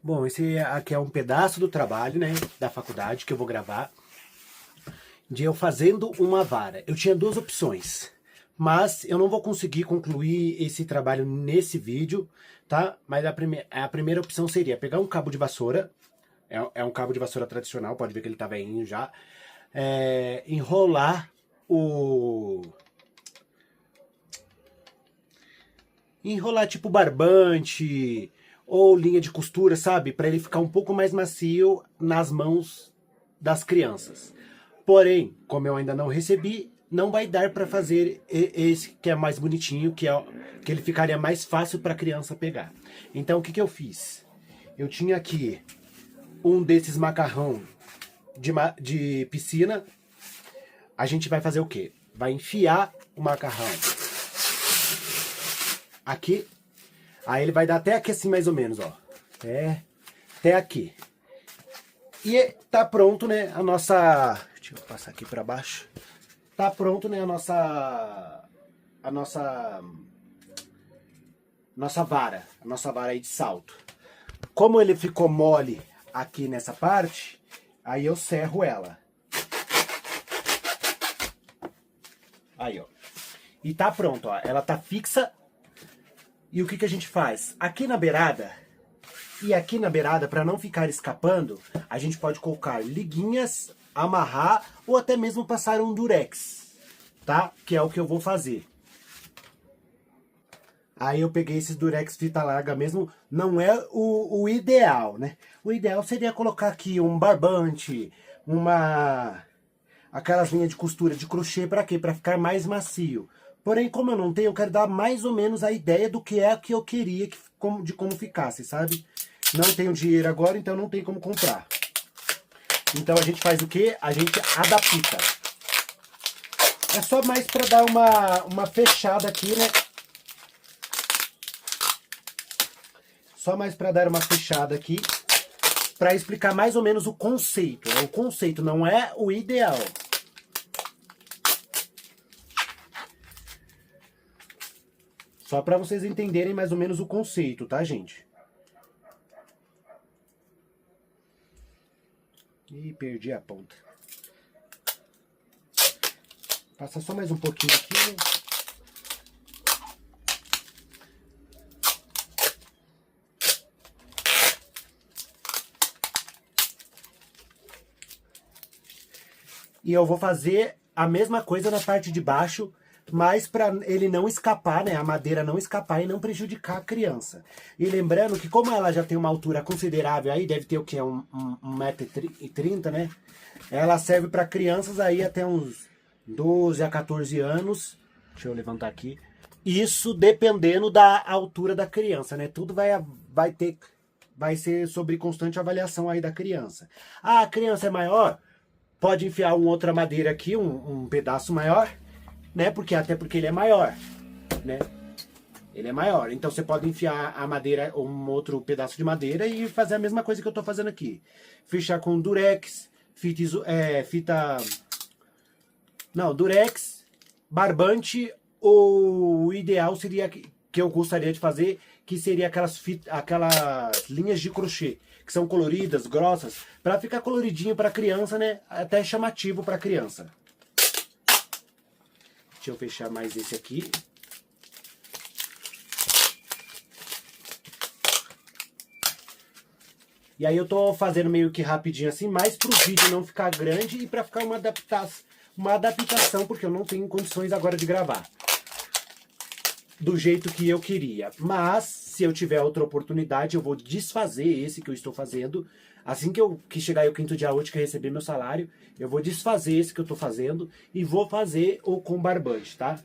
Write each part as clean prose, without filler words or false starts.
Bom, esse aqui é um pedaço do trabalho, né, da faculdade que eu vou gravar, de eu fazendo uma vara. Eu tinha duas opções, mas eu não vou conseguir concluir esse trabalho nesse vídeo, tá? Mas a primeira opção seria pegar um cabo de vassoura, é um cabo de vassoura tradicional, pode ver que ele tá velhinho já, enrolar o... Enrolar tipo barbante ou linha de costura, sabe? Para ele ficar um pouco mais macio nas mãos das crianças. Porém, como eu ainda não recebi, não vai dar para fazer esse que é mais bonitinho, que ele ficaria mais fácil para a criança pegar. Então, o que eu fiz? Eu tinha aqui um desses macarrão de piscina. A gente vai fazer o quê? Vai enfiar o macarrão aqui. Aí ele vai dar até aqui assim mais ou menos, ó. Até aqui. E tá pronto, né, a nossa... Deixa eu passar aqui pra baixo. Tá pronto, né, a nossa vara. A nossa vara aí de salto. Como ele ficou mole aqui nessa parte, aí eu serro ela. Aí, ó. E tá pronto, ó. Ela tá fixa. E o que a gente faz? Aqui na beirada, e aqui na beirada, para não ficar escapando, a gente pode colocar liguinhas, amarrar, ou até mesmo passar um durex, tá? Que é o que eu vou fazer. Aí eu peguei esses durex fita larga mesmo, não é o ideal, né? O ideal seria colocar aqui um barbante, aquelas linhas de costura de crochê, para quê? Para ficar mais macio. Porém, como eu não tenho, eu quero dar mais ou menos a ideia do que é que eu queria de como ficasse, sabe? Não tenho dinheiro agora, então não tem como comprar. Então a gente faz o quê? A gente adapta. É só mais para dar uma fechada aqui, né? Só mais para dar uma fechada aqui, para explicar mais ou menos o conceito. O conceito não é o ideal. Só para vocês entenderem mais ou menos o conceito, tá, gente? Ih, perdi a ponta. Passa só mais um pouquinho aqui. E eu vou fazer a mesma coisa na parte de baixo, mas para ele não escapar, né, a madeira não escapar e não prejudicar a criança. E lembrando que como ela já tem uma altura considerável, aí deve ter o que? 1,30 m, né? Ela serve para crianças aí até uns 12 a 14 anos. Deixa eu levantar aqui. Isso dependendo da altura da criança, né? Tudo vai ser sobre constante avaliação aí da criança. Ah, a criança é maior? Pode enfiar uma outra madeira aqui, um pedaço maior, né? Até porque ele é maior, né? Ele é maior. Então você pode enfiar a madeira, um outro pedaço de madeira e fazer a mesma coisa que eu tô fazendo aqui. Fechar com durex, durex, barbante, ou o ideal seria que eu gostaria de fazer, que seria aquelas linhas de crochê, que são coloridas, grossas, para ficar coloridinho para criança, né? Até chamativo para criança. Deixa eu fechar mais esse aqui. E aí eu tô fazendo meio que rapidinho assim, mais pro vídeo não ficar grande e para ficar uma adaptação, porque eu não tenho condições agora de gravar do jeito que eu queria. Mas, se eu tiver outra oportunidade, eu vou desfazer esse que eu estou fazendo. Assim que chegar aí o quinto dia útil, que eu receber meu salário, eu vou desfazer esse que eu estou fazendo e vou fazer o com barbante, tá?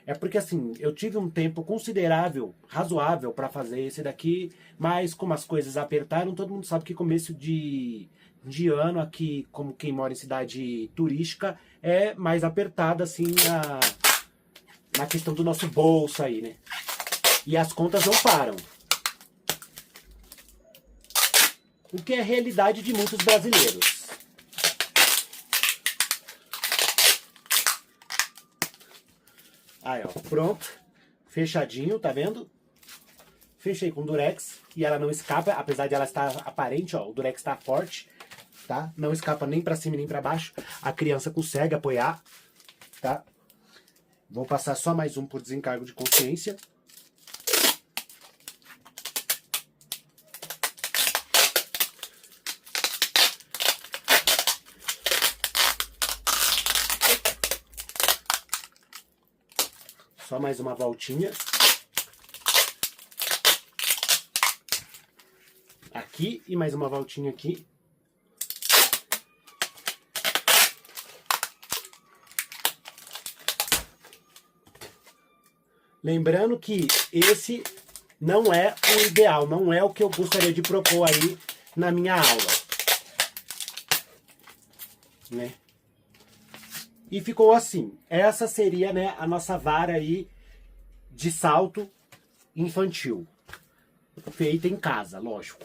É porque assim, eu tive um tempo considerável, razoável para fazer esse daqui, mas como as coisas apertaram, todo mundo sabe que começo de ano aqui, como quem mora em cidade turística, é mais apertada assim na questão do nosso bolso aí, né? E as contas não param. O que é a realidade de muitos brasileiros. Aí, ó, pronto. Fechadinho, tá vendo? Fechei com durex e ela não escapa, apesar de ela estar aparente, ó, o durex está forte, tá? Não escapa nem pra cima nem pra baixo. A criança consegue apoiar, tá? Vou passar só mais um por desencargo de consciência. Só mais uma voltinha. Aqui e mais uma voltinha aqui. Lembrando que esse não é o ideal, não é o que eu gostaria de propor aí na minha aula, né? E ficou assim. Essa seria, né, a nossa vara aí de salto infantil. Feita em casa, lógico.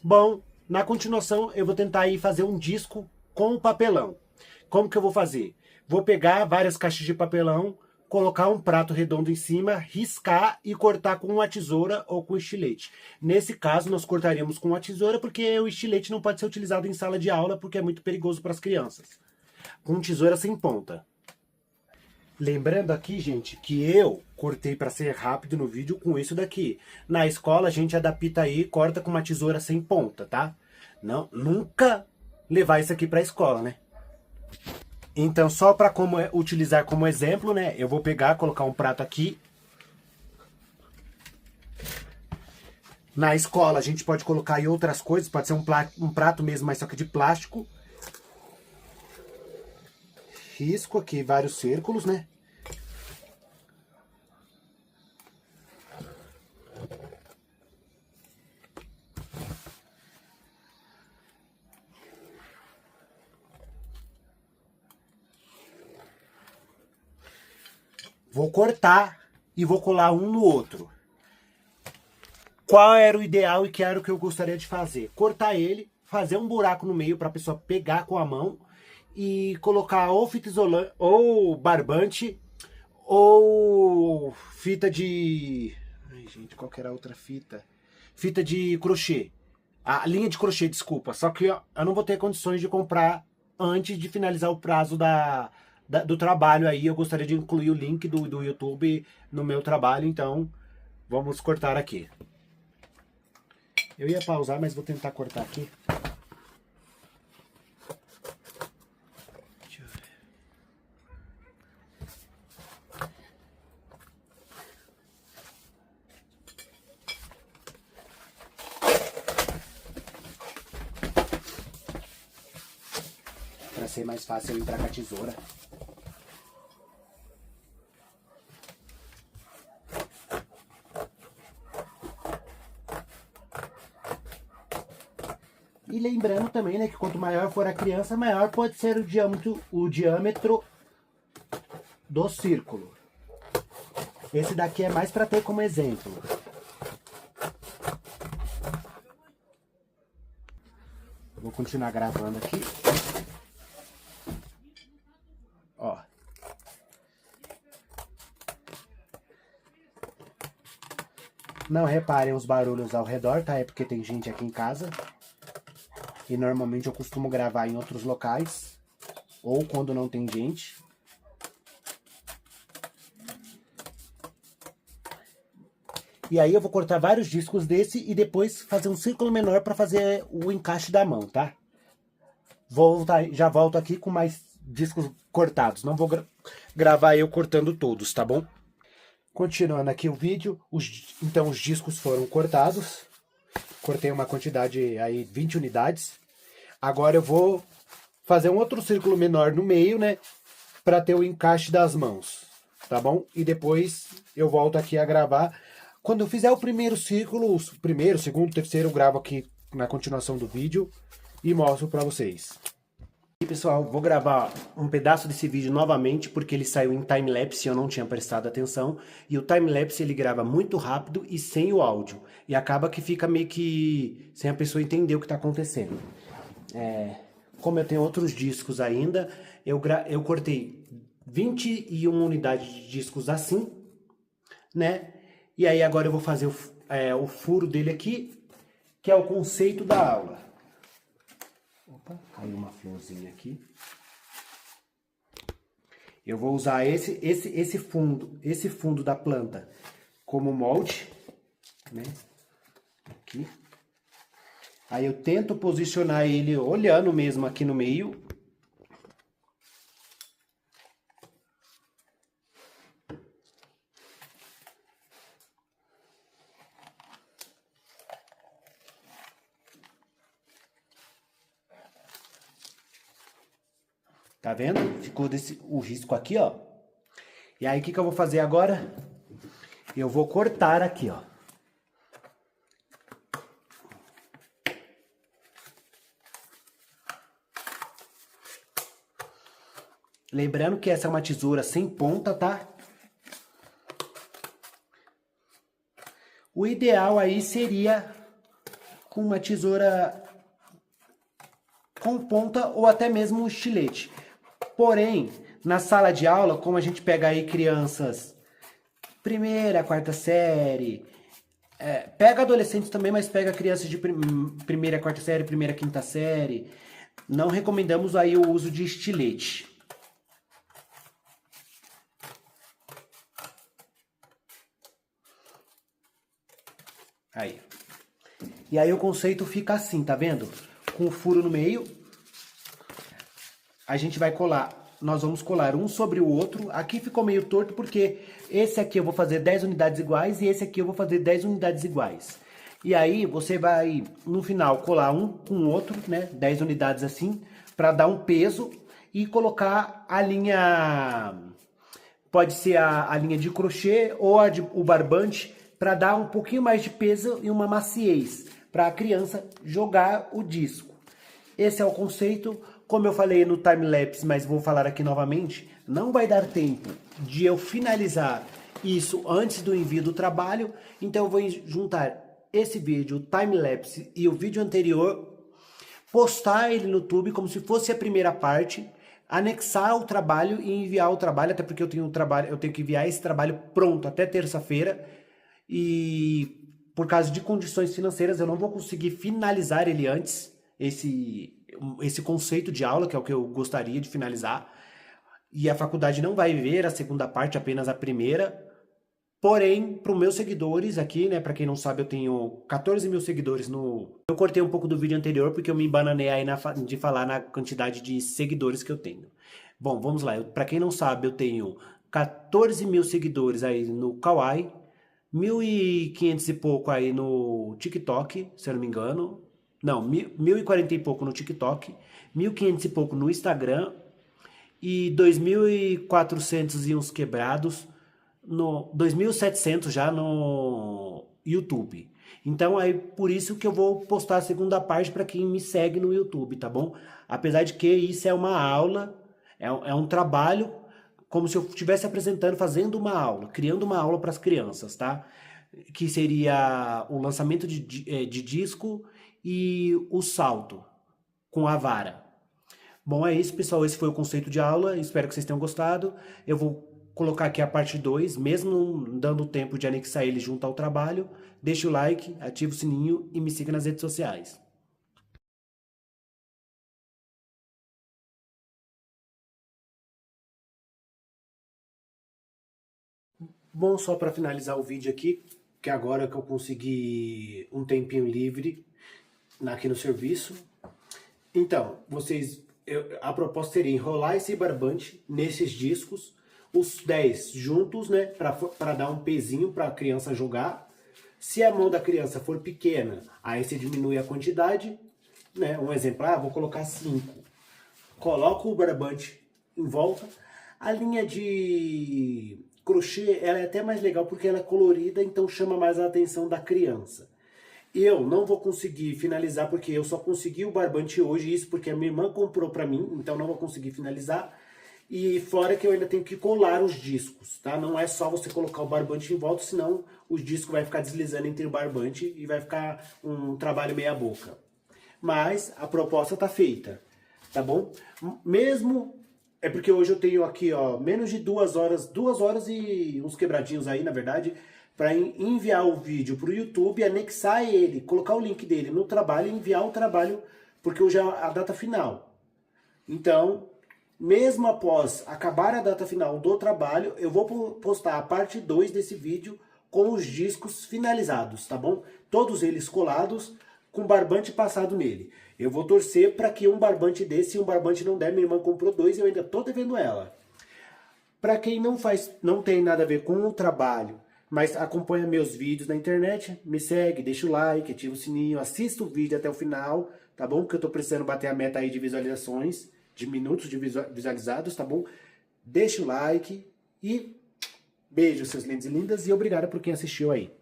Bom, na continuação eu vou tentar aí fazer um disco com papelão. Como que eu vou fazer? Vou pegar várias caixas de papelão, colocar um prato redondo em cima, riscar e cortar com uma tesoura ou com estilete. Nesse caso, nós cortaríamos com uma tesoura porque o estilete não pode ser utilizado em sala de aula porque é muito perigoso para as crianças. Com tesoura sem ponta. Lembrando aqui, gente, que eu cortei para ser rápido no vídeo com isso daqui. Na escola, a gente adapta aí e corta com uma tesoura sem ponta, tá? Não, nunca levar isso aqui para a escola, né? Então, só para utilizar como exemplo, né? Eu vou pegar, colocar um prato aqui. Na escola, a gente pode colocar aí outras coisas. Pode ser um prato mesmo, mas só que de plástico. Risco aqui vários círculos, né? Vou cortar e vou colar um no outro. Qual era o ideal e que era o que eu gostaria de fazer? Cortar ele, fazer um buraco no meio para a pessoa pegar com a mão e colocar ou fita isolante, ou barbante, ou fita de... Ai, gente, qual que era a outra fita? Fita de crochê. A linha de crochê, desculpa. Só que eu não vou ter condições de comprar antes de finalizar o prazo do trabalho aí. Eu gostaria de incluir o link do YouTube no meu trabalho, então vamos cortar aqui. Eu ia pausar, mas vou tentar cortar aqui. Deixa eu ver. Para ser mais fácil eu entrar com a tesoura. E lembrando também, né, que quanto maior for a criança, maior pode ser o diâmetro do círculo. Esse daqui é mais para ter como exemplo. Vou continuar gravando aqui. Ó. Não reparem os barulhos ao redor, tá? É porque tem gente aqui em casa. E normalmente eu costumo gravar em outros locais, ou quando não tem gente. E aí eu vou cortar vários discos desse e depois fazer um círculo menor para fazer o encaixe da mão, tá? Já volto aqui com mais discos cortados. Não vou gravar eu cortando todos, tá bom? Continuando aqui o vídeo, então os discos foram cortados. Cortei uma quantidade aí, 20 unidades. Agora eu vou fazer um outro círculo menor no meio, né? Para ter o encaixe das mãos, tá bom? E depois eu volto aqui a gravar. Quando eu fizer o primeiro círculo, o primeiro, segundo, terceiro, eu gravo aqui na continuação do vídeo e mostro para vocês. E pessoal, vou gravar um pedaço desse vídeo novamente porque ele saiu em time-lapse e eu não tinha prestado atenção. E o time-lapse ele grava muito rápido e sem o áudio. E acaba que fica meio que sem a pessoa entender o que está acontecendo. Como eu tenho outros discos ainda, eu cortei 21 unidades de discos assim, né? E aí agora eu vou fazer o furo dele aqui, que é o conceito da aula. Opa, caiu uma florzinha aqui. Eu vou usar esse fundo da planta como molde, né? Aqui. Aí eu tento posicionar ele olhando mesmo aqui no meio. Tá vendo? Ficou o risco aqui, ó. E aí, o que eu vou fazer agora? Eu vou cortar aqui, ó. Lembrando que essa é uma tesoura sem ponta, tá? O ideal aí seria com uma tesoura com ponta ou até mesmo um estilete. Porém, na sala de aula, como a gente pega aí crianças primeira, quarta série, pega adolescentes também, mas pega crianças de primeira, quarta série, primeira, quinta série, não recomendamos aí o uso de estilete. Aí. E aí o conceito fica assim, tá vendo? Com o furo no meio, a gente vai colar, nós vamos colar um sobre o outro. Aqui ficou meio torto porque esse aqui eu vou fazer 10 unidades iguais e esse aqui eu vou fazer 10 unidades iguais. E aí você vai, no final, colar um com o outro, né? 10 unidades assim, para dar um peso e colocar a linha, pode ser a linha de crochê ou o barbante, para dar um pouquinho mais de peso e uma maciez, para a criança jogar o disco. Esse é o conceito. Como eu falei no time-lapse, mas vou falar aqui novamente, não vai dar tempo de eu finalizar isso antes do envio do trabalho, então eu vou juntar esse vídeo, o time-lapse e o vídeo anterior, postar ele no YouTube como se fosse a primeira parte, anexar o trabalho e enviar o trabalho, até porque eu tenho que enviar esse trabalho pronto até terça-feira, e por causa de condições financeiras eu não vou conseguir finalizar ele antes, esse conceito de aula, que é o que eu gostaria de finalizar, e a faculdade não vai ver a segunda parte, apenas a primeira. Porém, para os meus seguidores aqui, né, para quem não sabe, eu tenho 14 mil seguidores no... Eu cortei um pouco do vídeo anterior porque eu me embananei aí de falar na quantidade de seguidores que eu tenho. Bom, vamos lá. Para quem não sabe, eu tenho 14 mil seguidores aí no Kawaii, 1.500 e pouco aí no TikTok, se eu não me engano. Não, 1.040 e pouco no TikTok, 1.500 e pouco no Instagram e 2.400 e uns quebrados, 2.700 já no YouTube. Então é por isso que eu vou postar a segunda parte para quem me segue no YouTube, tá bom? Apesar de que isso é uma aula, é um trabalho como se eu estivesse apresentando, fazendo uma aula, criando uma aula para as crianças, tá? Que seria o lançamento de disco e o salto com a vara. Bom, é isso, pessoal. Esse foi o conceito de aula. Espero que vocês tenham gostado. Eu vou colocar aqui a parte 2, mesmo não dando tempo de anexar ele junto ao trabalho. Deixa o like, ativa o sininho e me siga nas redes sociais. Bom, só para finalizar o vídeo aqui, que agora que eu consegui um tempinho livre aqui no serviço. Então, a proposta seria enrolar esse barbante nesses discos, os 10 juntos, né, para dar um pezinho para a criança jogar. Se a mão da criança for pequena, aí você diminui a quantidade, né, um exemplar, vou colocar 5. Coloco o barbante em volta. A linha de crochê, ela é até mais legal porque ela é colorida, então chama mais a atenção da criança. Eu não vou conseguir finalizar porque eu só consegui o barbante hoje, isso porque a minha irmã comprou pra mim, então não vou conseguir finalizar. E fora que eu ainda tenho que colar os discos, tá? Não é só você colocar o barbante em volta, senão o disco vai ficar deslizando entre o barbante e vai ficar um trabalho meia boca. Mas a proposta tá feita, tá bom? Mesmo... É porque hoje eu tenho aqui, ó, menos de 2 horas e uns quebradinhos aí, na verdade, para enviar o vídeo para o YouTube, anexar ele, colocar o link dele no trabalho e enviar o trabalho, porque hoje é a data final. Então, mesmo após acabar a data final do trabalho, eu vou postar a parte 2 desse vídeo com os discos finalizados, tá bom? Todos eles colados, com barbante passado nele. Eu vou torcer para que um barbante desse, se um barbante não der, minha irmã comprou 2 e eu ainda tô devendo ela. Para quem não tem nada a ver com o trabalho, mas acompanha meus vídeos na internet, me segue, deixa o like, ativa o sininho, assista o vídeo até o final, tá bom? Porque eu tô precisando bater a meta aí de visualizações, de minutos de visualizados, tá bom? Deixa o like e beijo, seus lindos e lindas, e obrigado por quem assistiu aí.